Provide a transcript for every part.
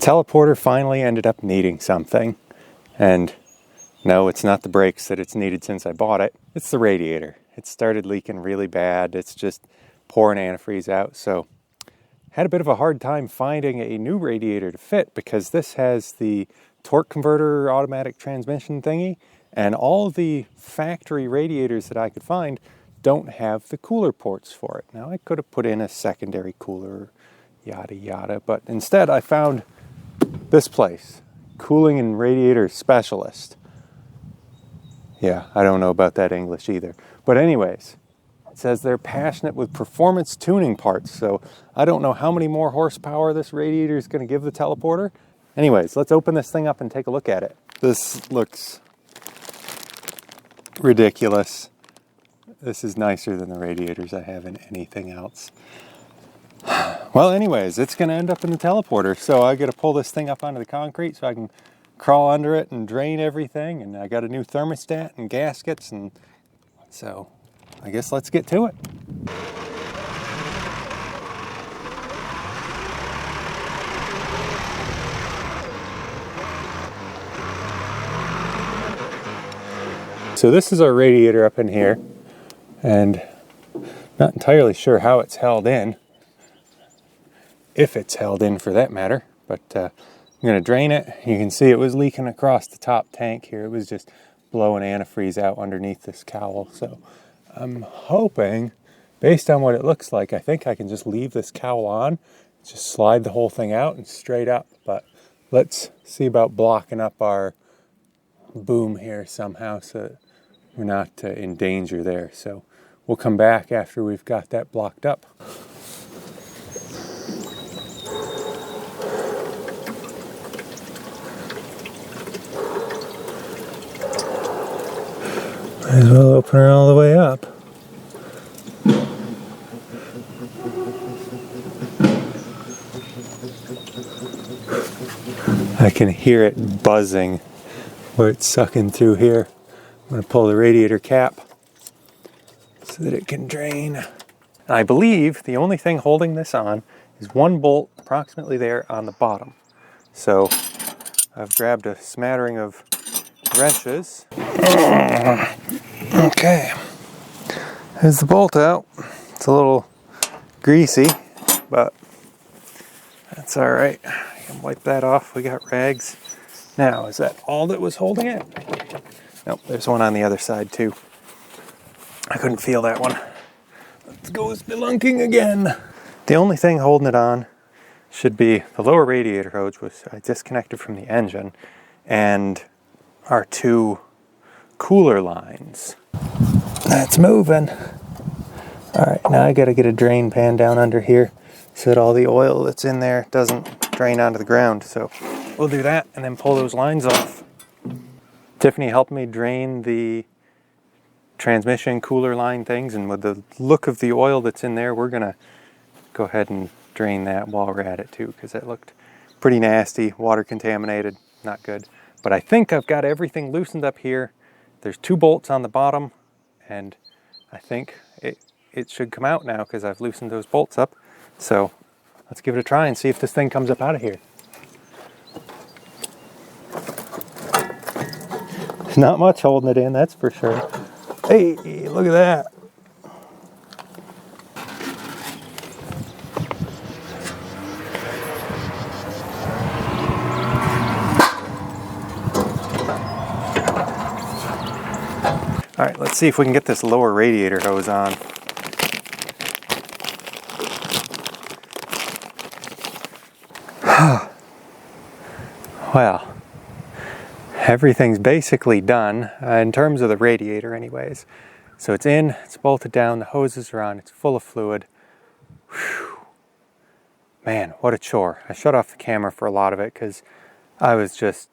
Teleporter finally ended up needing something, and no, it's not the brakes that it's needed since I bought it. It's the radiator. It started leaking really bad. It's just pouring antifreeze out, so had a bit of a hard time finding a new radiator to fit because this has the torque converter automatic transmission thingy, and all the factory radiators that I could find don't have the cooler ports for it. Now I could have put in a secondary cooler, yada yada, but instead I found this place, Cooling and Radiator Specialist. Yeah, I don't know about that English either. But anyways, it says they're passionate with performance tuning parts, so I don't know how many more horsepower this radiator is going to give the teleporter. Anyways, let's open this thing up and take a look at it. This looks ridiculous. This is nicer than the radiators I have in anything else. Well, anyways, it's going to end up in the teleporter, so I got to pull this thing up onto the concrete so I can crawl under it and drain everything, and I got a new thermostat and gaskets, and so I guess let's get to it. So this is our radiator up in here, and not entirely sure how it's held in. If it's held in for that matter, but I'm going to drain it. You can see it was leaking across the top tank here. It was just blowing antifreeze out underneath this cowl. So I'm hoping, based on what it looks like, I think I can just leave this cowl on, just slide the whole thing out and straight up. But let's see about blocking up our boom here somehow so that we're not in danger there. So we'll come back after we've got that blocked up. Might as well open her all the way up. I can hear it buzzing where it's sucking through here. I'm going to pull the radiator cap so that it can drain. And I believe the only thing holding this on is one bolt approximately there on the bottom. So I've grabbed a smattering of wrenches. Okay, there's the bolt out. It's a little greasy, but that's all right. I can wipe that off. We got rags. Now, is that all that was holding it? Nope, there's one on the other side too. I couldn't feel that one. Let's go spelunking again. The only thing holding it on should be the lower radiator hose, which I disconnected from the engine, and our two cooler lines. That's moving. All right, now I gotta get a drain pan down under here so that all the oil that's in there doesn't drain onto the ground. So we'll do that and then pull those lines off. Tiffany helped me drain the transmission cooler line things, and with the look of the oil that's in there, we're gonna go ahead and drain that while we're at it too, because it looked pretty nasty, water contaminated, not good. But I think I've got everything loosened up here. There's two bolts on the bottom, and I think it should come out now because I've loosened those bolts up. So let's give it a try and see if this thing comes up out of here. There's not much holding it in, that's for sure. Hey, look at that. All right, let's see if we can get this lower radiator hose on. Well, everything's basically done in terms of the radiator anyways. So it's in, it's bolted down, the hoses are on, it's full of fluid. Whew. Man, what a chore. I shut off the camera for a lot of it because I was just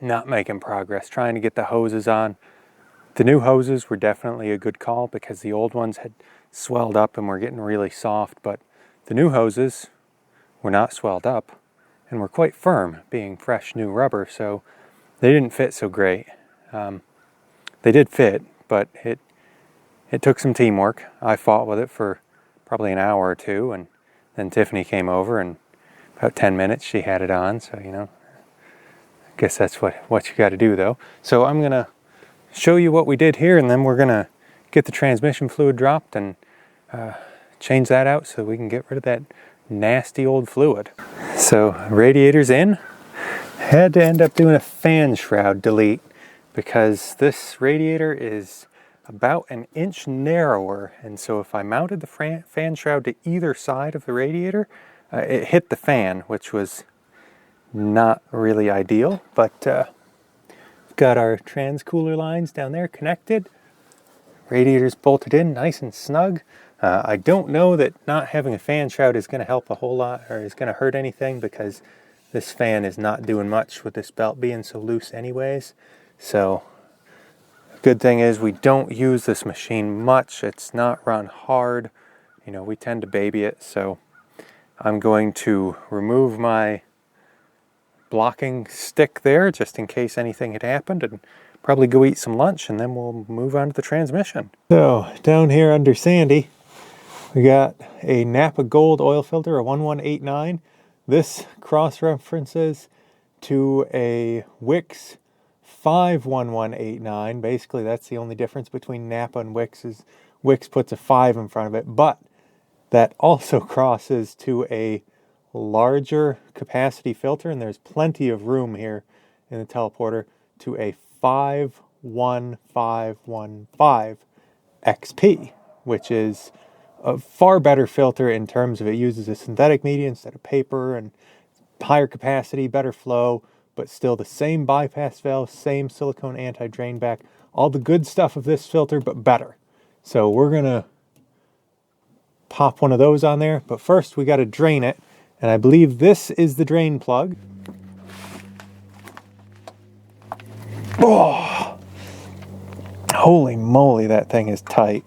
not making progress trying to get the hoses on. The new hoses were definitely a good call because the old ones had swelled up and were getting really soft, but the new hoses were not swelled up and were quite firm, being fresh new rubber, so they didn't fit so great. They did fit, but it took some teamwork. I fought with it for probably an hour or two, and then Tiffany came over, and about 10 minutes she had it on, so you know, I guess that's what you got to do though. So I'm gonna show you what we did here, and then we're gonna get the transmission fluid dropped and change that out so we can get rid of that nasty old fluid. So radiator's in. Had to end up doing a fan shroud delete because this radiator is about an inch narrower, and so if I mounted the fan shroud to either side of the radiator, it hit the fan, which was not really ideal. But we've got our trans cooler lines down there connected. Radiator's bolted in nice and snug. I don't know that not having a fan shroud is going to help a whole lot or is going to hurt anything, because this fan is not doing much with this belt being so loose anyways. So good thing is we don't use this machine much. It's not run hard. You know, we tend to baby it. So I'm going to remove my blocking stick there just in case anything had happened, and probably go eat some lunch, and then we'll move on to the transmission. So down here under Sandy, we got a Napa Gold oil filter, a 1189. This cross-references to a Wix 51189. Basically, that's the only difference between Napa and Wix, is Wix puts a 5 in front of it, but that also crosses to a larger capacity filter, and there's plenty of room here in the teleporter, to a 51515 XP, which is a far better filter in terms of it uses a synthetic media instead of paper, and higher capacity, better flow, but still the same bypass valve, same silicone anti-drain back, all the good stuff of this filter, but better. So we're gonna pop one of those on there, but first we got to drain it, and I believe this is the drain plug. Oh, holy moly, that thing is tight.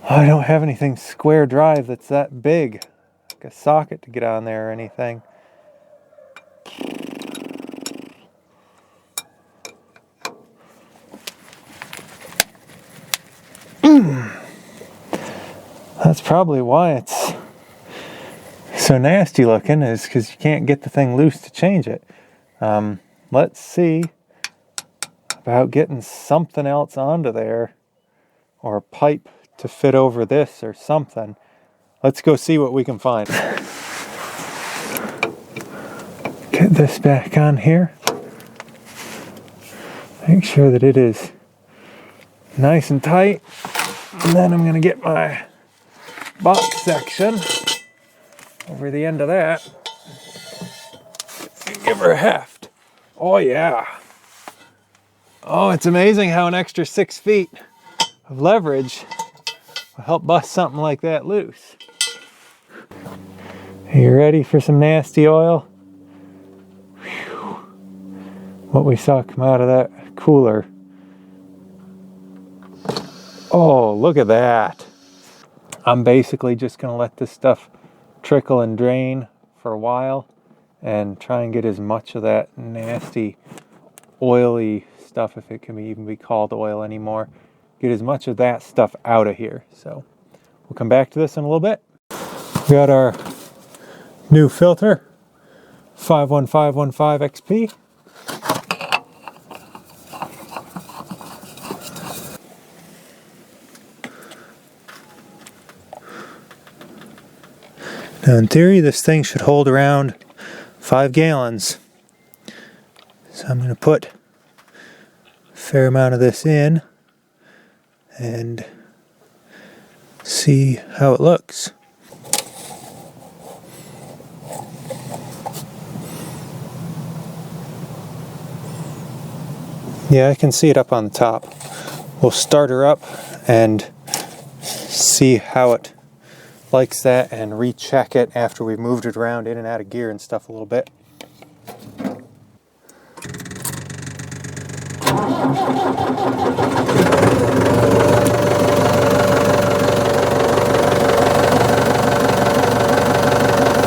I don't have anything square drive that's that big, like a socket to get on there or anything. That's probably why it's so nasty looking, is because you can't get the thing loose to change it. Let's see about getting something else onto there, or a pipe to fit over this or something. Let's go see what we can find. Get this back on here. Make sure that it is nice and tight. And then I'm going to get my box section over the end of that. Give her a heft. Oh yeah. Oh, it's amazing how an extra 6 feet of leverage will help bust something like that loose. Are you ready for some nasty oil? Whew. What we saw come out of that cooler. Oh, look at that. I'm basically just going to let this stuff trickle and drain for a while and try and get as much of that nasty oily stuff, if it can even be called oil anymore, get as much of that stuff out of here. So we'll come back to this in a little bit. We got our new filter, 51515 XP. Now in theory, this thing should hold around 5 gallons. So I'm going to put a fair amount of this in and see how it looks. Yeah, I can see it up on the top. We'll start her up and see how it likes that, and recheck it after we've moved it around in and out of gear and stuff a little bit.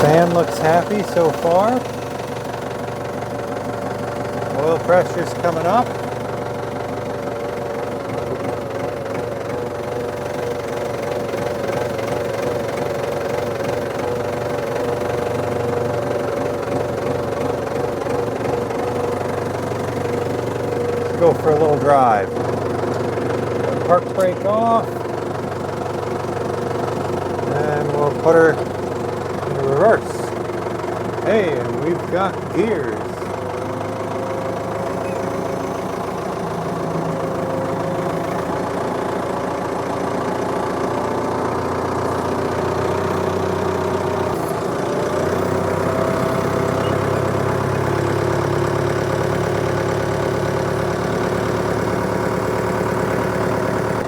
Fan looks happy so far. Oil pressure's coming up. go for a little drive. Park brake off. And we'll put her in reverse. Hey, and we've got gears.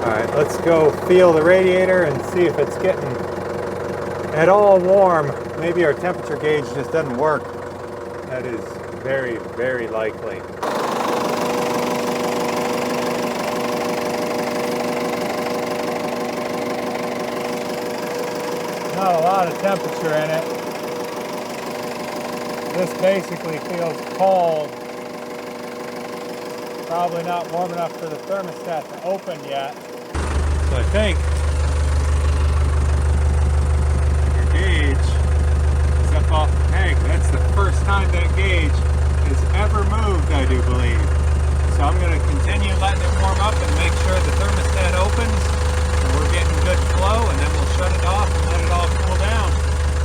Alright, let's go feel the radiator and see if it's getting at all warm. Maybe our temperature gauge just doesn't work. That is very, very likely. Not a lot of temperature in it. This basically feels cold. Probably not warm enough for the thermostat to open yet. So I think your gauge is up off the peg. That's the first time that gauge has ever moved, I do believe. So I'm going to continue letting it warm up and make sure the thermostat opens and we're getting good flow, and then we'll shut it off and let it all cool down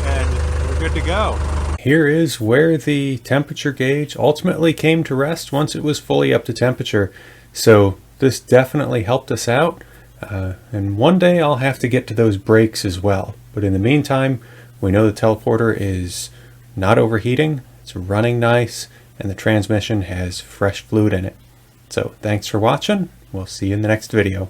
and we're good to go. Here is where the temperature gauge ultimately came to rest once it was fully up to temperature. So this definitely helped us out. And one day I'll have to get to those brakes as well. But in the meantime, we know the teleporter is not overheating, it's running nice, and the transmission has fresh fluid in it. So thanks for watching. We'll see you in the next video.